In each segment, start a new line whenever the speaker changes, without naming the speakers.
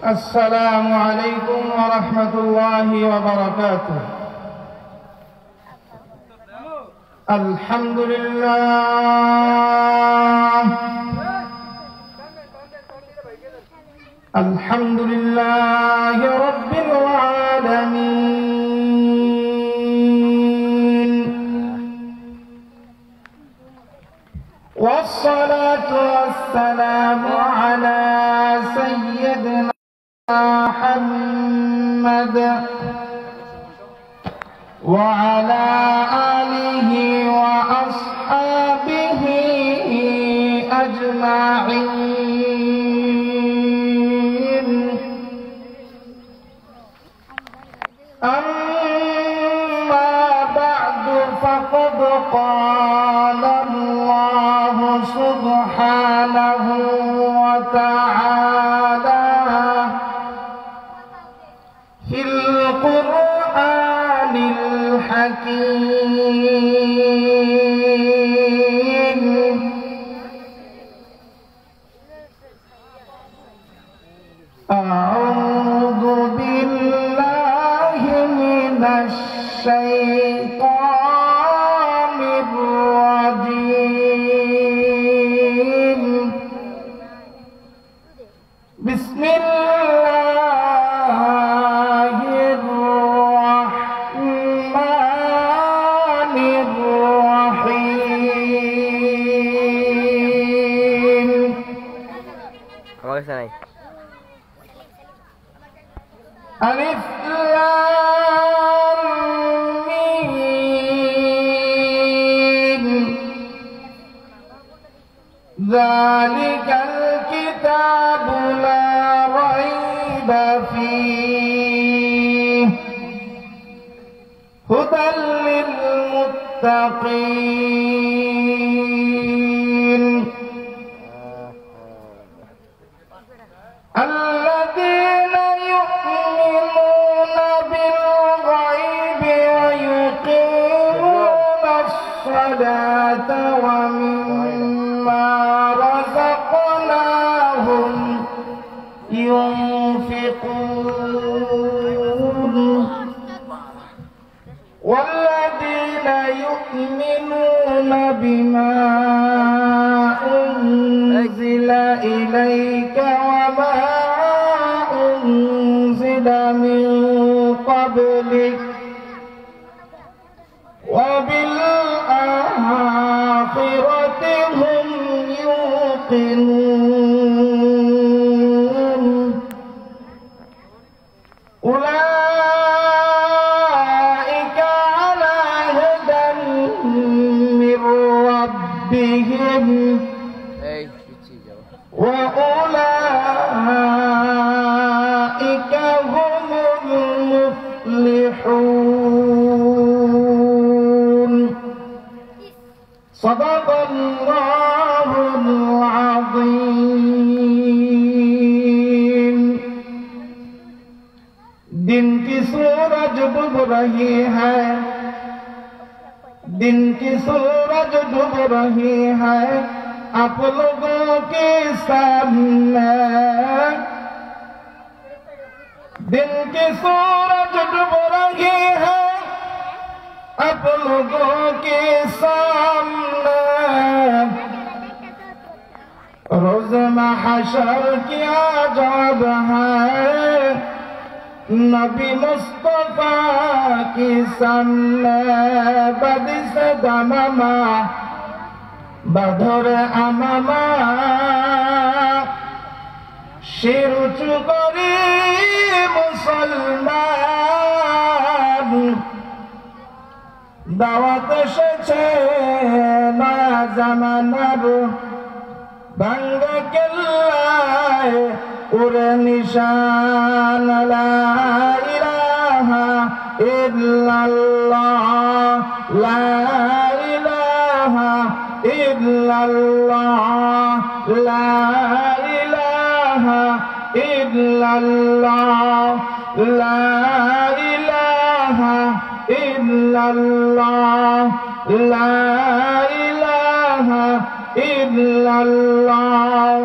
السلام عليكم ورحمة الله وبركاته. الحمد لله الحمد لله رب العالمين، والصلاة والسلام على سيدنا محمد وعلى آله وأصحابه أجمعين. أما بعد، فقد قال الله سبحانه وتعالى في القرآن الحكيم: أعوذ بالله من الشيطان الرجيم. بسم الله الرحمن الرحيم. ألف لام ميم. ذلك الكتاب لا ريب فيه هدى للمتقين الذين يؤمنون بالغيب ويقيمون الصلاة ومما رزقناهم ينفقون والذين يؤمنون بما أنزل إليك وما أنزل من قبلك وبالآخرة هم يوقنون أولئك على هدى من ربهم وأولئك هم المفلحون. صدق الله العظيم. दिन की सूरज डूब रही है, दिन की सूरज डूब रही है आप लोगों के सामने। दिन की सूरज डूब रही है आप लोगों के सामने। रोज़ महशर की आज़ाब है नबी मुस्तफा की सामने। बदिस दमामा बधर आमामा শির উঁচু করি মুসলমান দাওয়াত এসেছে নয়া জামানার। ভাঙ্গা কেল্লায় উড়ে নিশান লা ইলাহা ইল্লাল্লাহ লা ইলাহা ইল্লাল্লাহ লা ইলাহা ইল্লাল্লাহ লা ইলাহা ইল্লাল্লাহ লা ইলাহা ইল্লাল্লাহ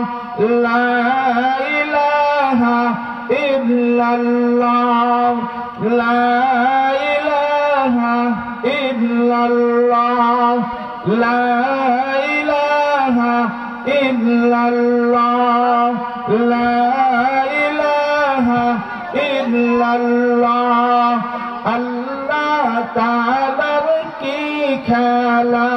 লা ইলাহা ইল্লাল্লাহ লা ইলাহা ইল্লাল্লাহ লা ইলাহা ইল্লাল্লাহ লা ইলাহা ইল্লাল্লাহ আল্লাহ তাআলার কি খেলা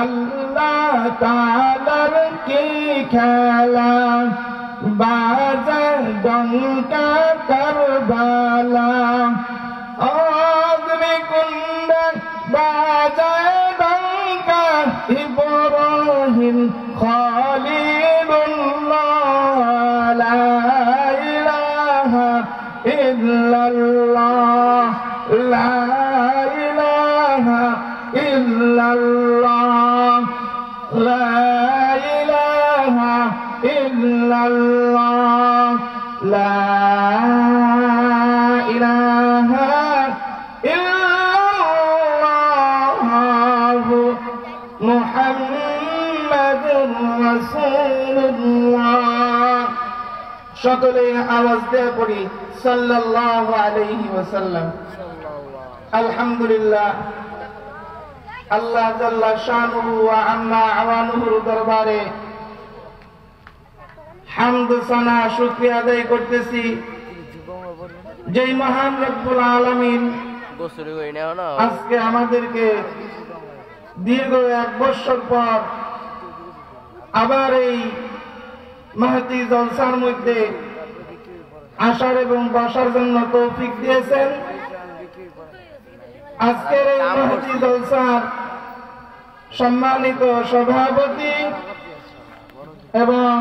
আল্লাহ তাআলার কি খেলা বাজে ডঙ্কা কারবালা অগ্নিকুণ্ড বাজে ডঙ্কা ইব্রাহিম খলিলুল্লাহ লা ইলাহা ইল্লাল্লাহ লা ইলাহা ইল্লাল্লাহ লা ইলাহা ইল্লাল্লাহ লা ইলাহা ইল্লাল্লাহ মুহাম্মাদুর রাসূলুল্লাহ। সকলে আওয়াজ দিয়ে পড়ি সাল্লাল্লাহু আলাইহি ওয়াসাল্লাম। আলহামদুলিল্লাহ, আল্লাহ জাল্লা শানুহু ওয়া আম্মা আওয়ানুহুর দরবারে হামদ সানা শুকরিয়া আদায় করতেছি যেই মহান রব্বুল আলামিন আজকে আমাদেরকে দীর্ঘ 1 বছর পর আবার এই মাহতি জলসার মধ্যে আসার এবং বসার জন্য তৌফিক দিয়েছেন। আজকের এই মাহতি জলসার সম্মানিত সভাপতি এবং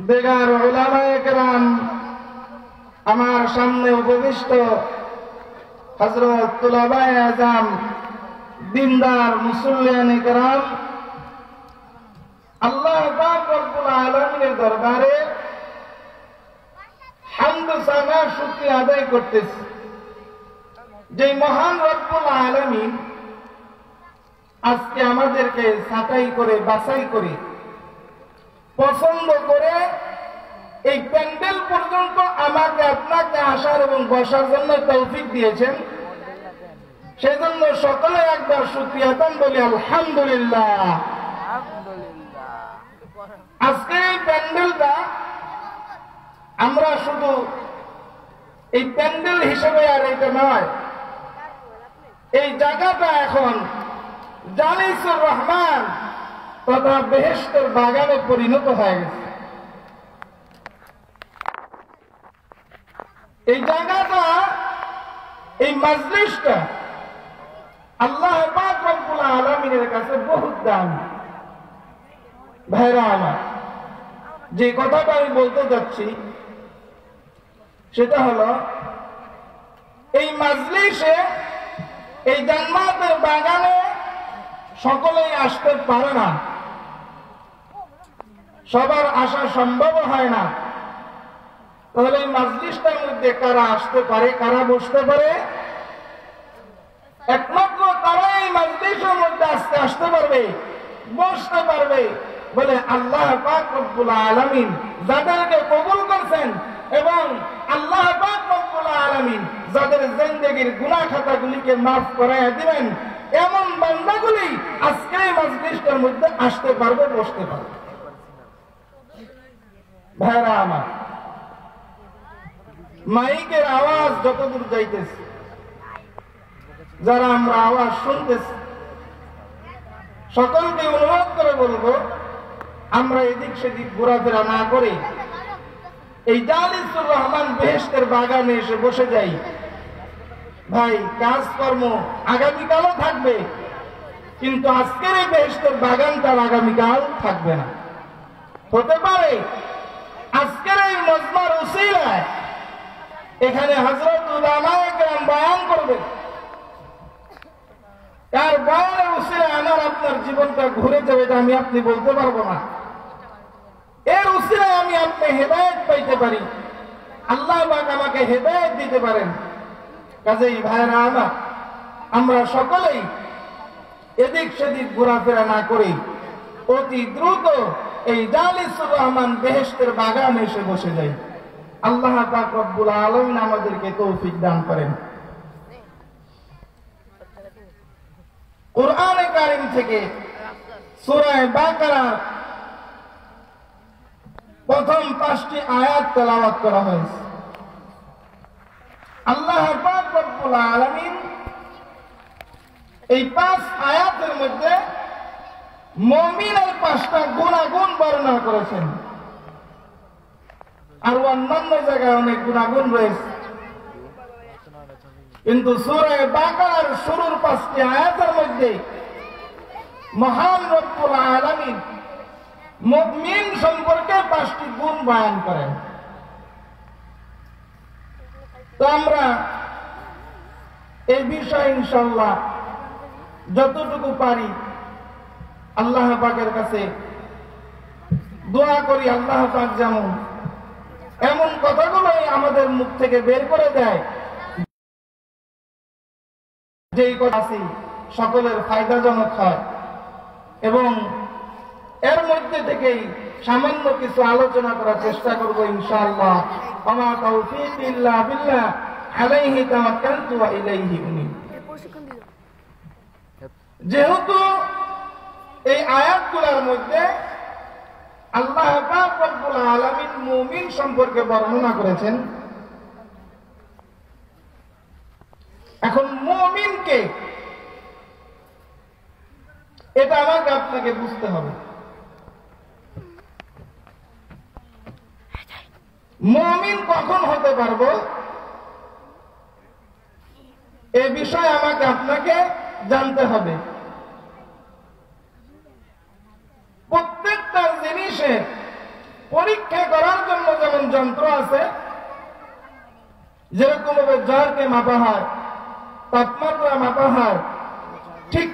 বেগার উলামায়ে কেরাম, আমার সামনে উপবিষ্ট হযরত তুলাবায়ে আযম, দিনদার মুসল্লিয়ানে কেরাম, আল্লাহ পাক রব্বুল আলামিনের দরবারে হামদ সানা শুকরিয়া আদায় করতেছি যে মহান রব্বুল আলামিন আজকে আমাদেরকে ছাঁটাই করে বাছাই করে পছন্দ করে এই প্যান্ডেল পর্যন্ত আমাকে আপনাকে আসার এবং বসার জন্য তৌফিক দিয়েছেন। সেজন্য সকলে একবার শুকরিয়া দান বলি আলহামদুলিল্লাহ। আজকে এই প্যান্ডেলটা আমরা শুধু এই প্যান্ডেল হিসেবে আর এটা নয়, এই জায়গাটা এখন জালিসুর রহমান তথা বেহেশতের বাগানে পরিণত হয়ে গেছে। এই জায়গাটা, এই মাজলিসটা আল্লাহ পাক রব্বুল আলামিনের কাছে বহুত দামি। ভাইরা আমার, যে কথাটা আমি বলতে যাচ্ছি সেটা হলো, এই মাজলিসে, এই জান্নাতের বাগানে সকলেই আসতে পারে না, সবার আসা সম্ভব হয় না। তাহলে এই মাজলিসটার মধ্যে কারা আসতে পারে, কারা বসতে পারে? একমাত্র তারা এই মাজলিসের মধ্যে আসতে পারবে, বসতে পারবে বলে আল্লাহ পাক রব্বুল আলামিন যাদেরকে কবুল করেছেন এবং আল্লাহ পাক রব্বুল আলামিন যাদের জিন্দেগীর গুনাহ খাতাগুলিকে মাফ করাইয়া দিবেন, এমন বান্দাগুলি আজকে এই মাজলিসটার মধ্যে আসতে পারবে, বসতে পারবে। ভাইরা আমার, মাইকের আওয়াজ যতদূর যাইতেছে, যারা আমরা আওয়াজ শুনতেছি, সকলকে অনুরোধ করে বলবো আমরা এদিক সেদিক ঘোরাফেরা না করে এই জালিসুর রহমান বেহেশতের বাগানে এসে বসে যাই। ভাই, কাজকর্ম আগামীকালও থাকবে, কিন্তু আজকের এই বেহেশতের বাগানটা আগামীকাল থাকবে না। হতে পারে আজকের এই মজমার উসিলায় এখানে হযরত উলামায়ে কেরাম বয়ান করবে, তার বয়ানের উসিলায় আমার আপনার জীবনটা ঘুরে যাবে, এটা আমি আপনি বলতে পারবো না। এর উসিলায় আমি আপনি হেদায়েত পাইতে পারি, আল্লাহ পাক আমাকে হেদায়েত দিতে পারেন। কাজেই ভাইরা আমার, আমরা সকলেই এদিক সেদিক ঘোরাফেরা না করে অতি দ্রুত এই জালিসুর রহমান বেহেশতের বাগানে এসে বসে যাই। আল্লাহ পাক রব্বুল আলামিন আমাদেরকে তৌফিক দান করেন। কুরআনে কারীম থেকে সূরা বাকারার প্রথম 5টি আয়াত তেলাওয়াত করা হয়েছে। আল্লাহ পাক রব্বুল আলামিন এই 5 আয়াতের মধ্যে মুমিনের 5টা গুণাগুণ বর্ণনা করেছেন, আর অন্যান্য জায়গায় অনেক গুণাগুণ রয়েছে, কিন্তু সূরা বাকারার শুরুর 5টি আয়াতের মধ্যে মহান রব্বুল আলামিন মুমিন সম্পর্কে 5টি গুণ বয়ান করেন। তো আমরা এই বিষয়ে ইনশাআল্লাহ যতটুকু পারি আল্লাহ পাকের কাছে দোয়া করি, আল্লাহ পাক যেমন এমন কথাগুলোই আমাদের মুখ থেকে বের করে দেয় যেই কথা আছে সকলের ফায়দাজনক হয়, এবং এর মধ্যে থেকেই সামান্য কিছু আলোচনা করার চেষ্টা করব ইনশাআল্লাহ। আমা তাওফীক ইল্লা বিল্লাহ, আলাইহি তাওয়াক্কালতু ওয়া ইলাইহি উনীব। যেহেতু এই আয়াতগুলোর মধ্যে আল্লাহ পাক রব্বুল আলামিন মুমিন সম্পর্কে বর্ণনা করেছেন, এখন মুমিনকে এটা আমাকে আপনাকে বুঝতে হবে। মুমিন কখন হতে পারবো এ বিষয়ে আমাকে আপনাকে জানতে হবে। প্রত্যেকটা জিনিসের পরীক্ষা করার জন্য যেমন যন্ত্র আছে, যেরকম ভাবে জ্বরকে মাপা হয়, তাপমাত্রা মাপা হয়, ঠিক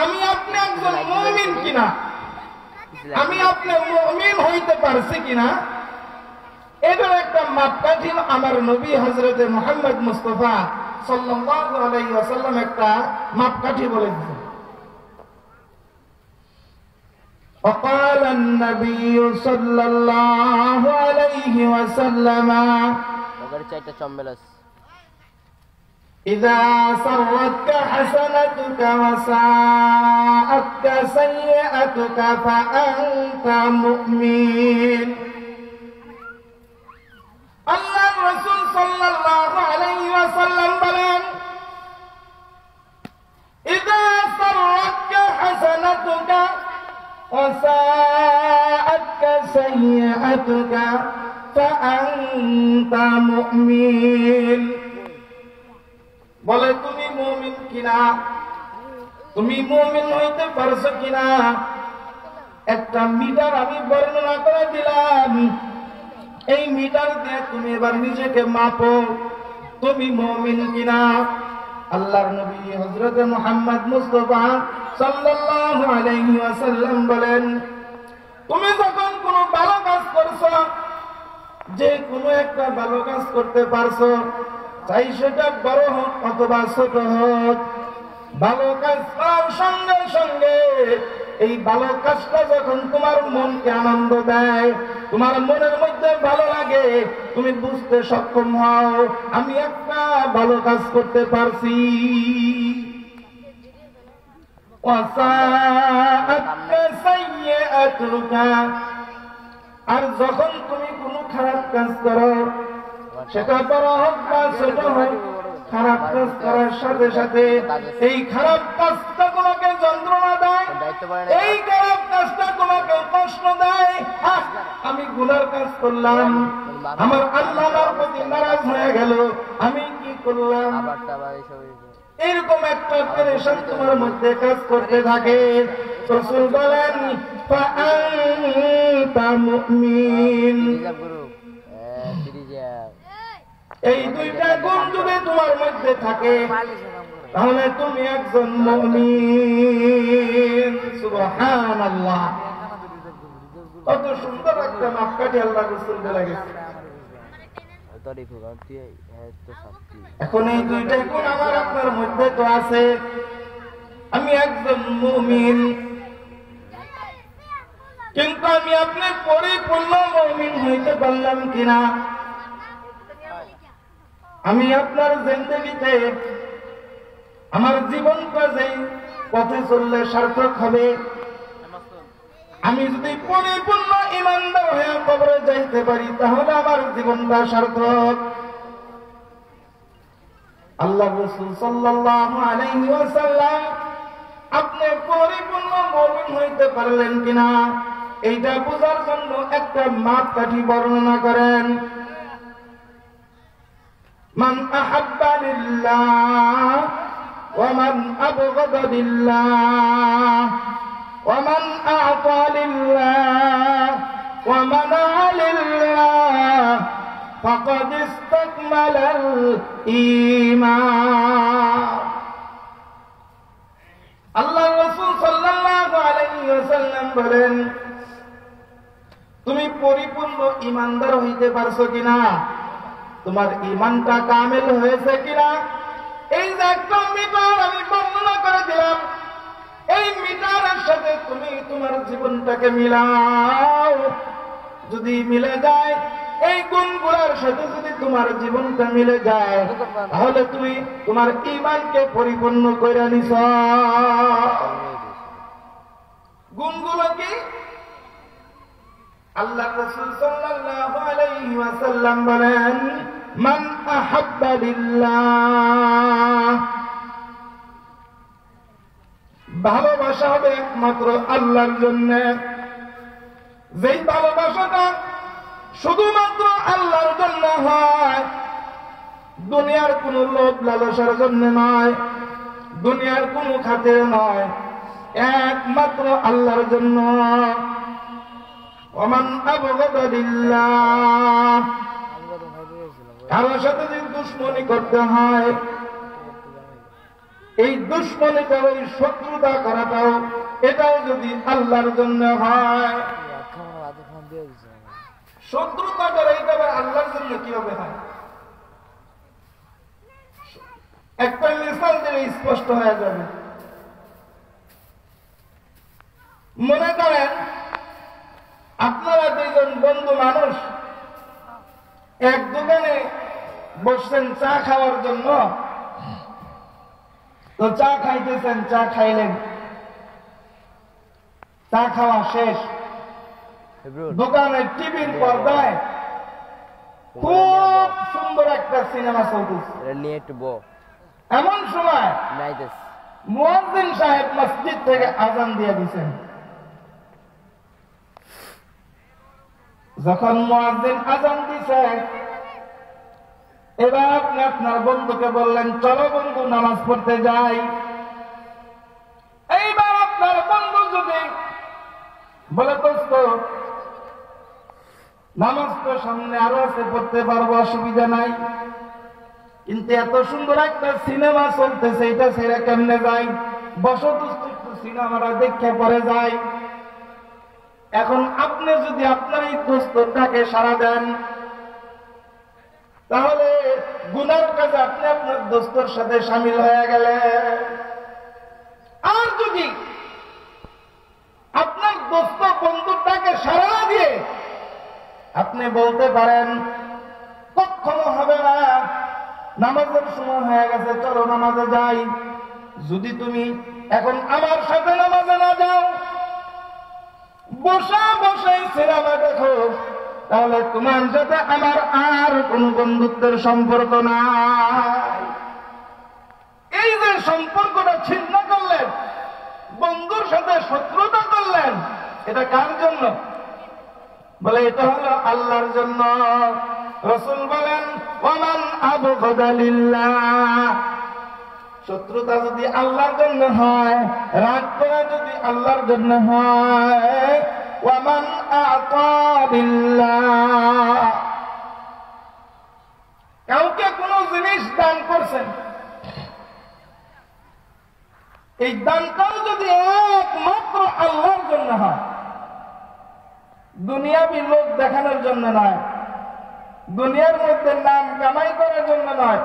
আমি আপনি একজন মুমিন কিনা, আমি আপনি মুমিন হইতে পারছি কিনা, এটার একটা মাপকাঠি আমার নবী হযরত মুহাম্মদ মুস্তাফা সাল্লাল্লাহু আলাইহি ওয়াসাল্লাম একটা মাপকাঠি বলে দিয়েছেন। وقال النبي صلى الله عليه وسلم إذا سرتك حسنتك وساءتك سيئتك فأنت مؤمن। আল্লাহর রাসূল সাল্লাল্লাহু আলাইহি ওয়াসাল্লাম বলেন, إذا سرتك حسنتك وساءتك سيئتك فأنت مؤمن। বলে তুমি মুমিন কিনা, তুমি মুমিন হইতে পারছো কিনা। একটা মিটার আমি বর্ণনা করে দিলাম, এই মিটার দিয়ে তুমি এবার নিজেকে মাপো তুমি মুমিন কিনা। আল্লাহর নবী হযরত মুহাম্মদ মুস্তাফা সাল্লাল্লাহু আলাইহি ওয়াসাল্লাম বলেন, তুমি যখন কোনো ভালো কাজ করছো, যে কোনো একটা ভালো কাজ করতে পারছো, চাই সেটা বড় হোক অথবা ছোট হোক, ভালো কাজ করার সঙ্গে সঙ্গে এই ভালো কাজটা যখন তোমার মনকে আনন্দ দেয়, তোমার মনের মধ্যে ভালো লাগে, তুমি বুঝতে সক্ষম হও আমি একটা ভালো কাজ করতে পারছি। আর যখন তুমি কোনো খারাপ কাজ করো, সেটা বড় হোক বা ছোট হোক, খারাপ কাজ করার সাথে সাথে এই খারাপ কাজটা তোমাকে যন্ত্রণা দেয়, এই খারাপ কাজটা তোমাকে কষ্ট দেয়। আমি গুনার কাজ করলাম, আমার আল্লাহ আমার প্রতি নারাজ হয়ে গেল, আমি কি করলাম, এরকম একটা টেনশন তোমার মধ্যে কাজ করতে থাকে। রাসূল বলেন, ফাআনতা মুমিন। এই দুইটা গুণ যদি তোমার মধ্যে থাকে তাহলে তুমি একজন মুমিন। সুবহানাল্লাহ, কত সুন্দর একটা মাপকাঠি আল্লাহ রাসূল বলে গেছে। এখন এই দুইটা গুণ আমার আপনার মধ্যে তো আছে, আমি একজন মুমিন, কিন্তু আমি আপনি পরিপূর্ণ মুমিন হইতে পারলাম কিনা? আমি আপনার জিন্দেগিতে আমার জীবনটা যেই পথে চললে সার্থক হবে, আমি যদি পরিপূর্ণ ঈমানদার হয়ে কবরে যাইতে পারি তাহলে আমার জীবনটা সার্থক। আল্লাহ রাসূল সাল্লাল্লাহু আলাইহি ওয়াসাল্লাম আপনি পরিপূর্ণ মুমিন হইতে পারলেন কিনা এইটা বোঝার জন্য একটা মাপকাঠি বর্ণনা করেন। মান আহাব্বা লিল্লাহ ওয়া মান আবগাদা লিল্লাহ ওয়া মান আ'তা লিল্লাহ ওয়া মানা'a লিল্লাহ ফাকাদ ইসতাকমালাল ঈমান। আল্লাহ রাসূল সাল্লাল্লাহু আলাইহি ওয়াসাল্লাম বলেন, তুমি পরিপূর্ণ ঈমানদার হইতে পারছো কিনা, তোমার ঈমানটা কামেল হয়েছে কিনা, এই যে একটা মিটার আমি বর্ণনা করে দিলাম, এই মিটারের সাথে তুমি তোমার জীবনটাকে মিলাও। যদি মিলে যায়, এই গুণগুলোর সাথে যদি তোমার জীবনটা মিলে যায়, তাহলে তুমি তোমার ঈমানকে পরিপূর্ণ করে নিছ। গুণগুলো কি? আল্লাহ রাসূল সাল্লাল্লাহু আলাইহি ওয়াসাল্লাম বলেন, মান আহাব্বা লিল্লাহ, ভালোবাসা হবে একমাত্র আল্লাহর জন্য। যেই ভালোবাসাটা শুধুমাত্র আল্লাহর জন্য হয়, দুনিয়ার কোন লোভ লালসার জন্য নয়, দুনিয়ার কোন খাতিরে নয়, একমাত্র আল্লাহর জন্য। ওমান আবগাদা লিল্লাহ, কারোর সাথে যদি দুশমনি করতে হয়, এই দুশমনিটা, ওই শত্রুতা করাটাও, এটাও যদি আল্লাহর জন্য হয়, শত্রুতা করে এটা আল্লাহর জন্য কিভাবে হয়? একটা মিসাল দিলে স্পষ্ট হয়ে যাবে। মনে করেন আপনারা দুইজন বন্ধু মানুষ এক দোকানে বসছেন চা খাওয়ার জন্য। তো চা খাইতেছেন, চা খাইলেন, চা খাওয়া শেষ, দোকানের টিভির পর্দায় খুব সুন্দর একটা সিনেমা চলতেছে। এমন সময় মুয়াজ্জিন সাহেব মসজিদ থেকে আযান দিয়ে দিয়েছেন। যখন মুয়াজ্জিন আযান দিছে, এবার আপনি আপনার বন্ধুকে বললেন, চলো বন্ধু নামাজ পড়তে যাই। এইবার আপনার বন্ধু যদি বলে, দোস্ত নামাজ তো সামনে আরো আছে, পড়তে পারবো, অসুবিধা নাই, কিন্তু এত সুন্দর একটা সিনেমা চলতেছে, এটা ছেড়ে কেমনে যাই, বসো দোস্ত একটু সিনেমাটা দেখে পরে যাই। এখন আপনি যদি আপনার এই দোস্তটাকে সাড়া দেন, তাহলে গুনার কাজে আপনি আপনার দোস্তর সাথে শামিল হয়ে গেলেন। আর যদি আপনার দোস্ত বন্ধুটাকে সাড়া দিয়ে আপনি বলতে পারেন, কখনো হবে না, নামাজের সময় হয়ে গেছে, চলো নামাজে যাই। যদি তুমি এখন আমার সাথে নামাজে না যাও, বসা বসাই সিনেমা দেখো, তাহলে তোমার সাথে আমার আর কোন বন্ধুত্বের সম্পর্ক নাই। এই যে সম্পর্কটা ছিন্ন করলেন, বন্ধুর সাথে শত্রুতা করলেন, এটা কার জন্য? বলে এটা হলো আল্লাহর জন্য। রাসূল বলেন, ওমান আবগাদা লিল্লাহ, শত্রুতা যদি আল্লাহর জন্য হয়, রাগ করা যদি আল্লাহর জন্য হয়, ওয়ামান আ'তা লিল্লাহ, কাউকে কোন জিনিস দান করছেন, এই দানটাও যদি একমাত্র আল্লাহর জন্য হয়, দুনিয়াবি লোক দেখানোর জন্য নয়, দুনিয়ার মধ্যে নাম কামাই করার জন্য নয়,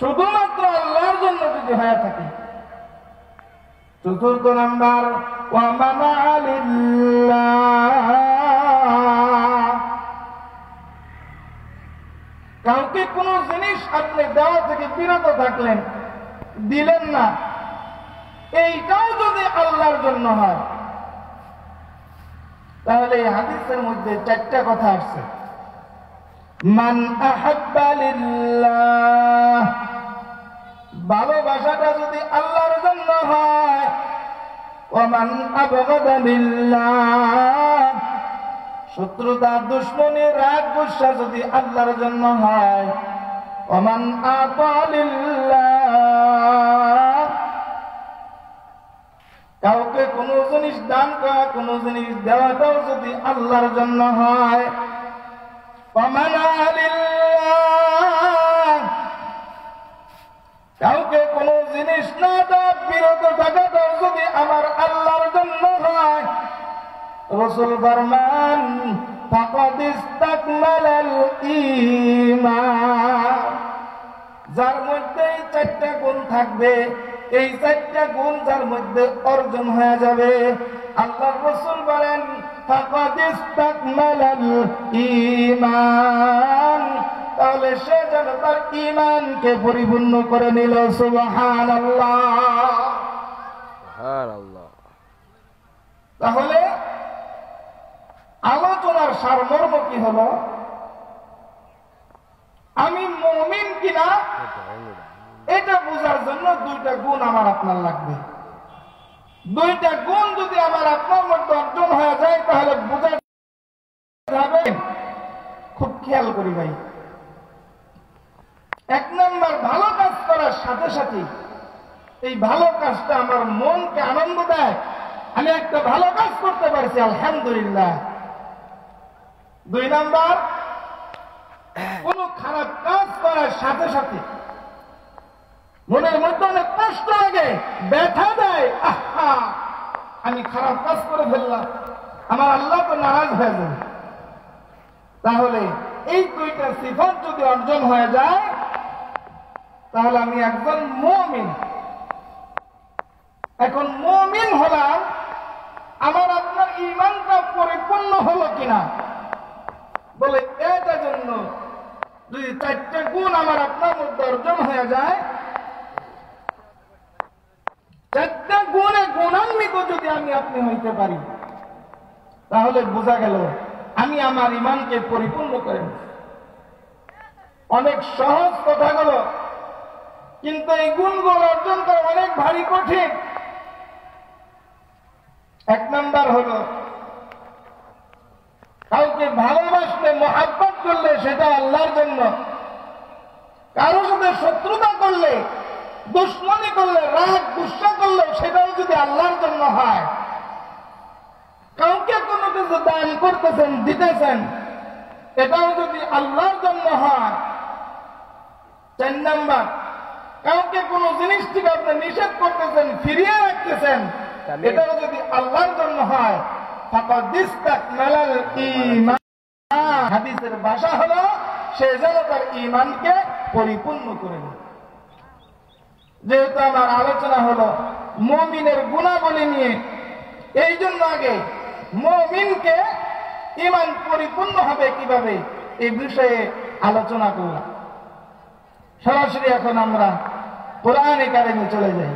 শুধুমাত্র আল্লাহর জন্য যদি হয়ে থাকে, চতুর্থ নাম্বার ওয়া মানা লিল্লাহ, কাউকে কোন জিনিস আপনি দেওয়া থেকে বিরত থাকলেন, দিলেন না, এইটাও যদি আল্লাহর জন্য হয়, তাহলে এই হাদিসের মধ্যে চারটা কথা আসছে। মান আহাব্বা লিল্লাহ, ভালোবাসাটা যদি আল্লাহর জন্য হয়, ওয়া মান আবগাদা লিল্লাহ, শত্রুতা দুশমনী রাগ গুসা যদি আল্লাহর জন্য হয়, ওয়া মান আতা লিল্লাহ, কাউকে কোন জিনিস দান করা, কোন জিনিস দেওয়াটাও যদি আল্লাহর জন্য হয়, ওয়া মানা লিল্লাহ, কাউকে কোন জিনিস না দেওয়া বিরত থাকাটাও যদি আমার আল্লাহর জন্য হয়, রাসূল ফরমান ফাকাদ ইসতাকমালাল ঈমান, যার মধ্যে এই চারটা গুণ থাকবে, এই চারটা গুণ যার মধ্যে অর্জন হয়ে যাবে, আল্লাহর রাসূল বলেন ফাকাদ ইসতাকমালাল ঈমান, তাহলে সে যেন তার ঈমানকে পরিপূর্ণ করে নিল। সুবহানাল্লাহ, সুবহানাল্লাহ। তাহলে আলোচনার সারমর্ম কি হলো? আমি মুমিন কিনা এটা বোঝার জন্য দুইটা গুণ আমার আপনার লাগবে। দুইটা গুণ যদি আমার আপনার মধ্যে অর্জন হয়ে যায়, তাহলে বোঝা যাবে। খুব খেয়াল করি ভাই, এক নম্বর ভালো কাজ করার সাথে সাথে এই ভালো কাজটা আমার মনকে আনন্দ দেয়, আমি একটা ভালো কাজ করতে পারছি, আলহামদুলিল্লাহ। দুই নাম্বার, কোন খারাপ কাজ করার সাথে সাথে মনের মধ্যে অনেক কষ্ট লাগে, ব্যথা দেয়, আহা আমি খারাপ কাজ করে ফেললাম, আমার আল্লাহ তো নারাজ হয়ে যাবে। তাহলে এই দুইটা সিফাত যদি অর্জন হয়ে যায়, তাহলে আমি একজন মুমিন। এখন মুমিন হলাম, আমার আপনার ঈমানটা পরিপূর্ণ হলো কিনা, বলে এটার জন্য যদি চারটে গুণ আমার আপনার মধ্যে অর্জন হয়ে যায়, চারটা গুণে গুণান্বিত যদি আমি আপনি হইতে পারি, তাহলে বোঝা গেল আমি আমার ঈমানকে পরিপূর্ণ করে। অনেক সহজ কথাগুলো, কিন্তু এই গুণগুলো অর্জন করা অনেক ভারী কঠিন। এক নাম্বার হলো, কাউকে ভালোবাসলে, মহাব্বত করলে সেটা আল্লাহর জন্য, কারো সাথে শত্রুতা করলে, দুশ্মনী করলে, রাগ গুসা করলে সেটাও যদি আল্লাহর জন্য হয়, কাউকে কোনো কিছু দান করতেছেন, দিতেছেন, এটাও যদি আল্লাহর জন্য হয়। চার নাম্বার, কাউকে কোনো জিনিস থেকে আপনি নিষেধ করতেছেন, ফিরিয়ে রাখতেছেন, এটাও যদি আল্লাহর জন্য হয়, ফাকাদ ইসতাকমালাল ঈমান। হাদিসের ভাষা হলো সে যেন তার ঈমানকে পরিপূর্ণ করে নেয়। যেহেতু আমার আলোচনা হলো মুমিনের গুণাবলী নিয়ে, এই জন্য আগে মুমিনকে ঈমান পরিপূর্ণ হবে কিভাবে এই বিষয়ে আলোচনা করলাম। সরাসরি এখন আমরা কোরআনে কারিমে চলে যাই।